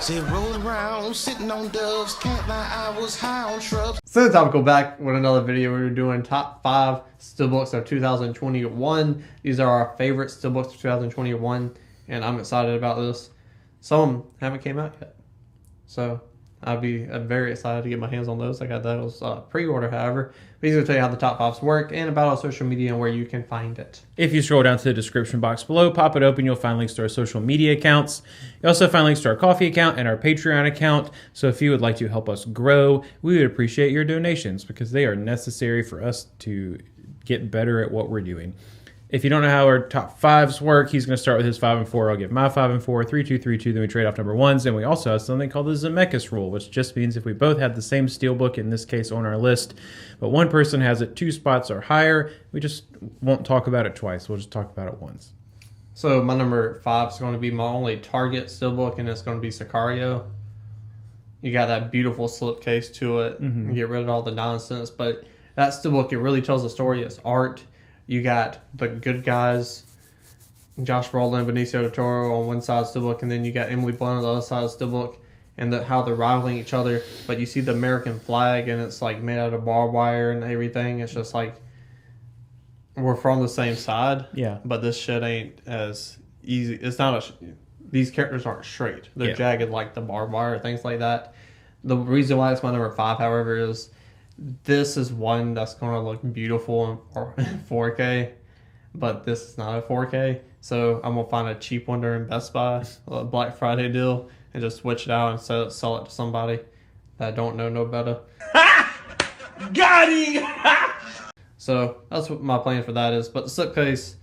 Sit rolling around, sitting on doves, can't lie, I was high on shrubs. So time to go back with another video. We were doing top 5 Steelbooks of 2021. These are our favorite Steelbooks of 2021, and I'm excited about this. Some of them haven't came out yet, so I'll be very excited to get my hands on those. I got those pre-order, however. But he's going to tell you how the top 5s work and about our social media and where you can find it. If you scroll down to the description box below, pop it open, you'll find links to our social media accounts. You also find links to our Coffee account and our Patreon account. So if you would like to help us grow, we would appreciate your donations because they are necessary for us to get better at what we're doing. If you don't know how our top 5s work, he's going to start with his 5 and 4. I'll give my 5 and 4, 3, 2, 3, 2. Then we trade off number 1s. And we also have something called the Zemeckis rule, which just means if we both have the same Steelbook, in this case on our list, but one person has it 2 spots or higher, we just won't talk about it twice. We'll just talk about it once. So my number 5 is going to be my only Target Steelbook, and it's going to be Sicario. You got that beautiful slipcase to it. You get rid of all the nonsense. But that Steelbook, it really tells a story. It's art. You got the good guys, Josh Brolin, Benicio del Toro on one side of the Steelbook, and then you got Emily Blunt on the other side of the Steelbook, and how they're rivaling each other. But you see the American flag, and it's like made out of barbed wire and everything. It's just like we're from the same side. Yeah. But this shit ain't as easy. It's not these characters aren't straight. They're jagged like the barbed wire, things like that. The reason why it's my number 5, however, is this is one that's going to look beautiful in 4K, but this is not a 4K. So I'm going to find a cheap one during Best Buy, a Black Friday deal, and just switch it out and sell it to somebody that don't know no better. Got him! So that's what my plan for that is. But the slipcase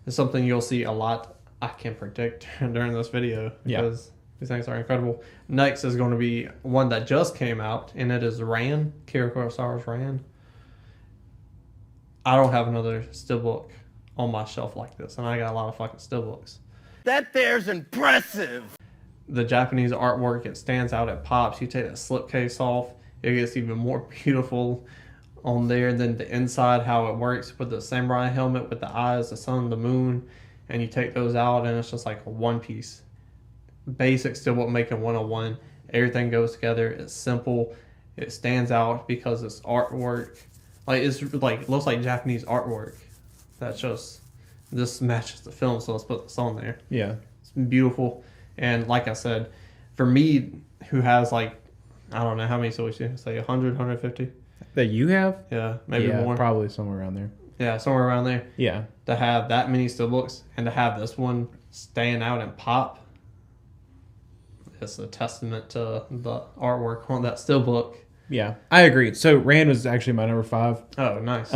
is something you'll see a lot. I can predict during this video because these things are incredible. Next is going to be one that just came out, and it is Ran, Kira Kurosawa's Ran. I don't have another Steelbook on my shelf like this, and I got a lot of fucking Steelbooks. That there's impressive. The Japanese artwork, it stands out, it pops. You take that slipcase off, it gets even more beautiful on there than the inside, how it works with the samurai helmet with the eyes, the sun, the moon, and you take those out, and it's just like a one piece. Basic Steelbook making 101. Everything goes together. It's simple. It stands out because it's artwork. Like it's like looks like Japanese artwork. That's just this matches the film, so let's put this on there. Yeah, it's beautiful. And like I said, for me, who has like I don't know how many Steelbooks you say 100, 150 that you have. Yeah, maybe more. Probably somewhere around there. Yeah, somewhere around there. Yeah, to have that many Steelbooks and to have this one stand out and pop. It's a testament to the artwork on that Steelbook. Yeah, I agree. So Rand was actually my number 5. Oh, nice.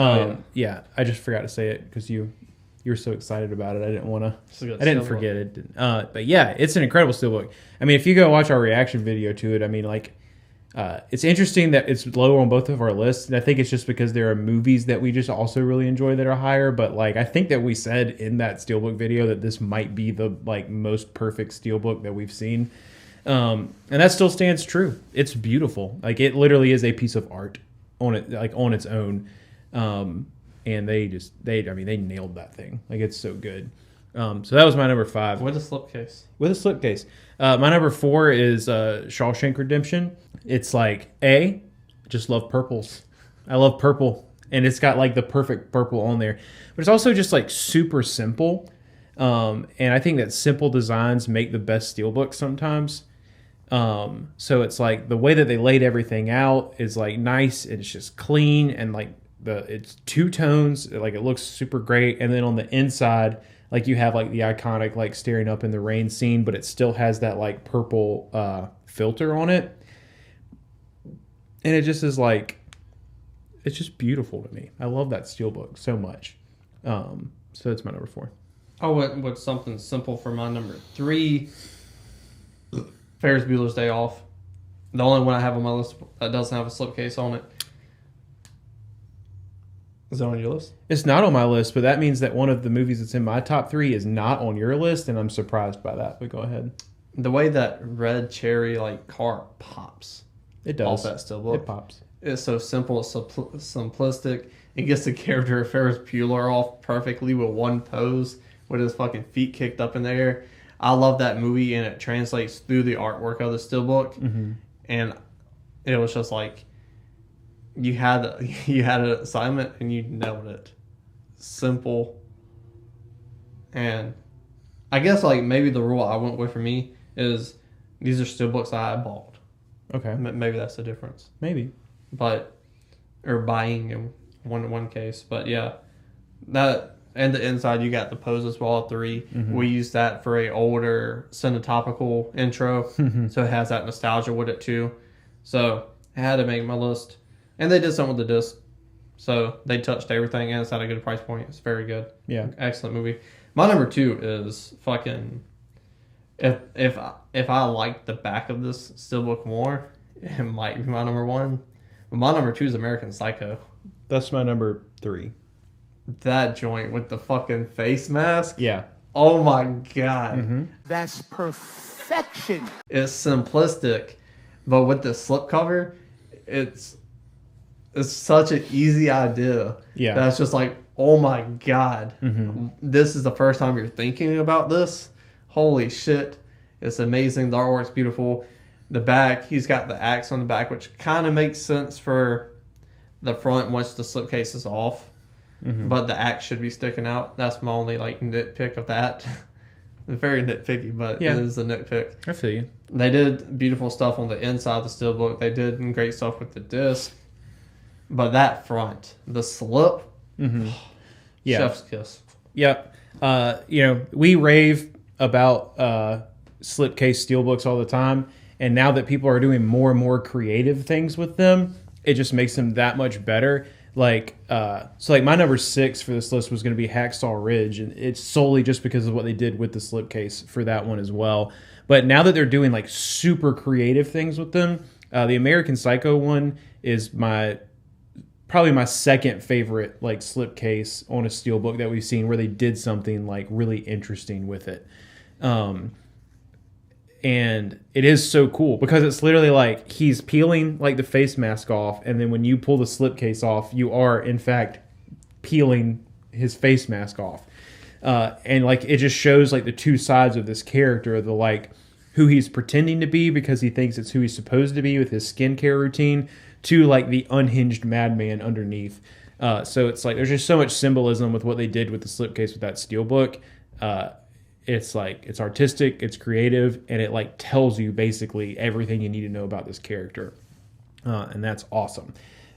Yeah, I just forgot to say it because you were so excited about it. I didn't want to. I didn't forget it. But yeah, it's an incredible Steelbook. I mean, if you go watch our reaction video to it, I mean, like, it's interesting that it's lower on both of our lists, and I think it's just because there are movies that we just also really enjoy that are higher. But like, I think that we said in that Steelbook video that this might be the like most perfect Steelbook that we've seen. And that still stands true. It's beautiful. Like it literally is a piece of art on it, like on its own. And they nailed that thing. Like it's so good. So that was my number 5 with a slipcase. My number 4 is Shawshank Redemption. It's like just love purples. I love purple, and it's got like the perfect purple on there. But it's also just like super simple. And I think that simple designs make the best Steelbook sometimes. So it's like the way that they laid everything out is like nice. It's just clean and like it's 2 tones. Like it looks super great. And then on the inside, like you have like the iconic like staring up in the rain scene, but it still has that like purple filter on it. And it just is like, it's just beautiful to me. I love that Steelbook so much. So that's my number 4. I went with something simple for my number 3. Ferris Buellers Day Off. The only one I have on my list that doesn't have a slipcase on it. Is that on your list? It's not on my list, but that means that one of the movies that's in my top 3 is not on your list, and I'm surprised by that. But go ahead. The way that red cherry like car pops. It does. Off that Steelbook. It pops. It's so simple, it's simplistic. It gets the character of Ferris Bueller off perfectly with one pose with his fucking feet kicked up in the air. I love that movie, and it translates through the artwork of the Steelbook. And it was just like you had an assignment and you nailed it. Simple. And I guess like maybe the rule I went with for me is these are Steelbooks I bought. Okay. Maybe that's the difference. Maybe. But or buying in one case. But yeah, that and the inside you got the Poses Wall 3. We used that for a older Cinetopical intro, so it has that nostalgia with it too. So I had to make my list, and they did something with the disc, so they touched everything, and it's at a good price point. It's very good. Yeah, excellent movie. My number 2 is fucking. If I like the back of this Steelbook more, it might be my number 1. But my number 2 is American Psycho. that's my number 3. That joint with the fucking face mask. Yeah. Oh my god. That's perfection. It's simplistic, but with the slipcover, it's such an easy idea. Yeah. That's just like, oh my god. This is the first time you're thinking about this. Holy shit. It's amazing. The artwork's beautiful. The back, he's got the axe on the back, which kind of makes sense for the front once the slipcase is off. But the axe should be sticking out. That's my only like nitpick of that. Very nitpicky, but it is a nitpick. I feel you. They did beautiful stuff on the inside of the Steelbook. They did great stuff with the disc. But that front, the slip, chef's kiss. Yep. We rave about slipcase Steelbooks all the time, and now that people are doing more and more creative things with them, it just makes them that much better. Like, my number 6 for this list was going to be Hacksaw Ridge, and it's solely just because of what they did with the slipcase for that one as well. But now that they're doing like super creative things with them, the American Psycho one is probably my second favorite like slipcase on a Steelbook that we've seen where they did something like really interesting with it. And it is so cool because it's literally like he's peeling like the face mask off, and then when you pull the slipcase off, you are in fact peeling his face mask off. And like it just shows like the two sides of this character, the like who he's pretending to be because he thinks it's who he's supposed to be with his skincare routine, to like the unhinged madman underneath. So it's like there's just so much symbolism with what they did with the slipcase with that Steelbook. It's like it's artistic, it's creative, and it like tells you basically everything you need to know about this character, and that's awesome.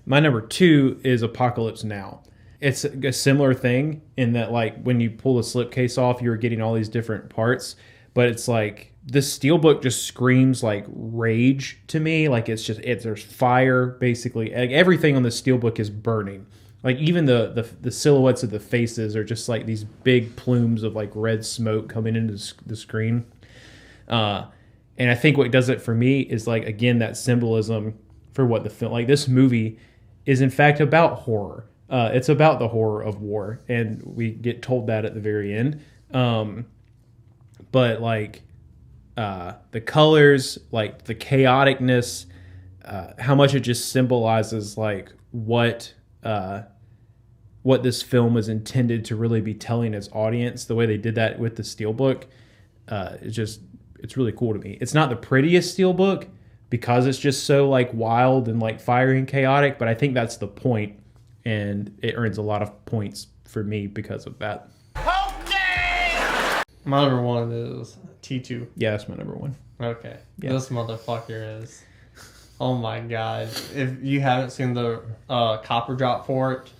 My number 2 is Apocalypse Now. It's a similar thing in that like when you pull the slipcase off, you're getting all these different parts, but it's like this Steelbook just screams like rage to me. Like there's fire basically. Like everything on the Steelbook is burning. Like even the silhouettes of the faces are just like these big plumes of like red smoke coming into the screen. And I think what does it for me is like, again, that symbolism for what the film, like this movie is in fact about horror. It's about the horror of war. And we get told that at the very end. But like the colors, like the chaoticness, how much it just symbolizes like what this film is intended to really be telling its audience. The way they did that with the Steelbook, it's really cool to me. It's not the prettiest Steelbook because it's just so like wild and like fiery and chaotic, but I think that's the point, and it earns a lot of points for me because of that. Okay. My number 1 is T2. Yeah, that's my number 1. Okay. Yeah. This motherfucker is... Oh my god. If you haven't seen the copper drop for it,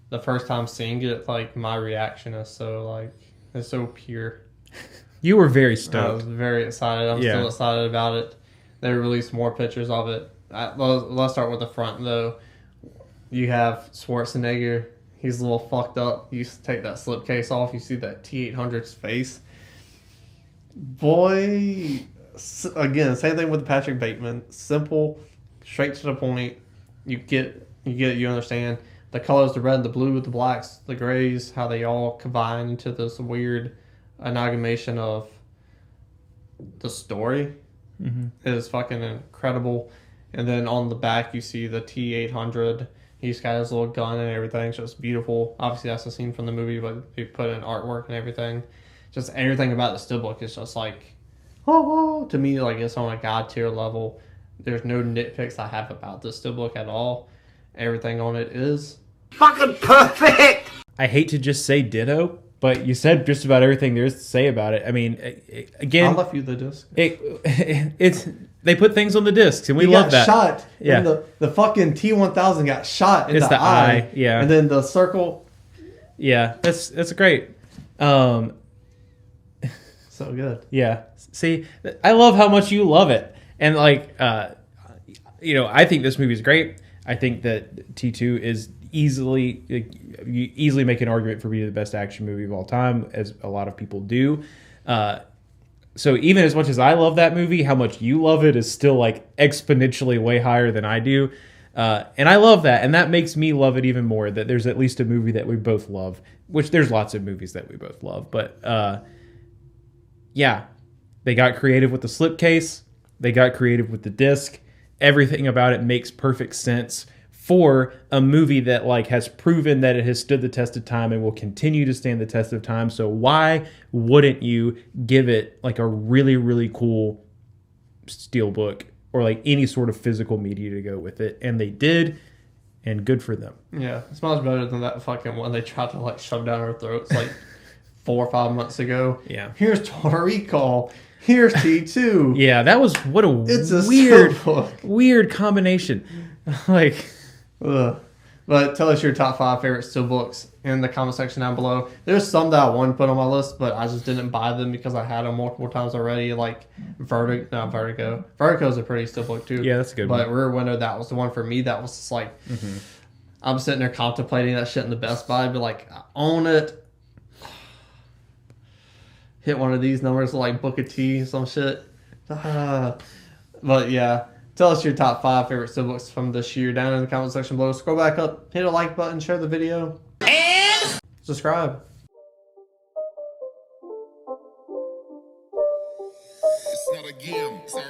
the first time seeing it, like my reaction is so like, it's so pure. You were very I stoked. was very excited. I'm still excited about it. They released more pictures of it. Let's start with the front though. You have Schwarzenegger. He's a little fucked up. You take that slipcase off, you see that T-800's face. Boy... Again, same thing with Patrick Bateman. Simple, straight to the point. You understand. The colors, the red, the blue, the blacks, the grays, how they all combine into this weird amalgamation of the story is fucking incredible. And then on the back, you see the T-800. He's got his little gun and everything. It's just beautiful. Obviously, that's a scene from the movie, but they put in artwork and everything. just everything about the Steelbook is just like, oh, to me, like it's on a God tier level. There's no nitpicks I have about the Steelbook at all. Everything on it is fucking perfect. I hate to just say ditto, but you said just about everything there is to say about it. I mean, again, I left you the disc. It's they put things on the discs, and we He love got that. shot. Yeah. And the fucking T1000 got shot in It's the eye. yeah. And then the circle. Yeah, that's great. So good. Yeah. See, I love how much you love it, and like, I think this movie is great. I think that T2 is easily, you easily make an argument for being the best action movie of all time, as a lot of people do. So even as much as I love that movie, how much you love it is still like exponentially way higher than I do. And I love that. And that makes me love it even more, that there's at least a movie that we both love, which there's lots of movies that we both love. But yeah, they got creative with the slipcase. They got creative with the disc. Everything about it makes perfect sense for a movie that like has proven that it has stood the test of time and will continue to stand the test of time. So why wouldn't you give it like a really, really cool Steelbook or like any sort of physical media to go with it? And they did, and good for them. Yeah, it's much better than that fucking one they tried to like shove down our throats like 4 or 5 months ago. Yeah. Here's Total Recall. Here's T2. Yeah, that was what a weird weird combination. Like, ugh. But tell us your top 5 favorite Steelbooks in the comment section down below. There's some that I wouldn't put on my list, but I just didn't buy them because I had them multiple times already. Like Vertigo. Vertigo's a pretty Steelbook too. Yeah, that's a good but one. Rear Window, that was the one for me. That was just like, I'm sitting there contemplating that shit in the Best Buy. I'd be like, I own it. Hit one of these numbers like Book of Tea, some shit. But yeah, tell us your top 5 favorite Steelbooks from this year down in the comment section below. Scroll back up, hit a like button, share the video, and subscribe. It's not a game, it's a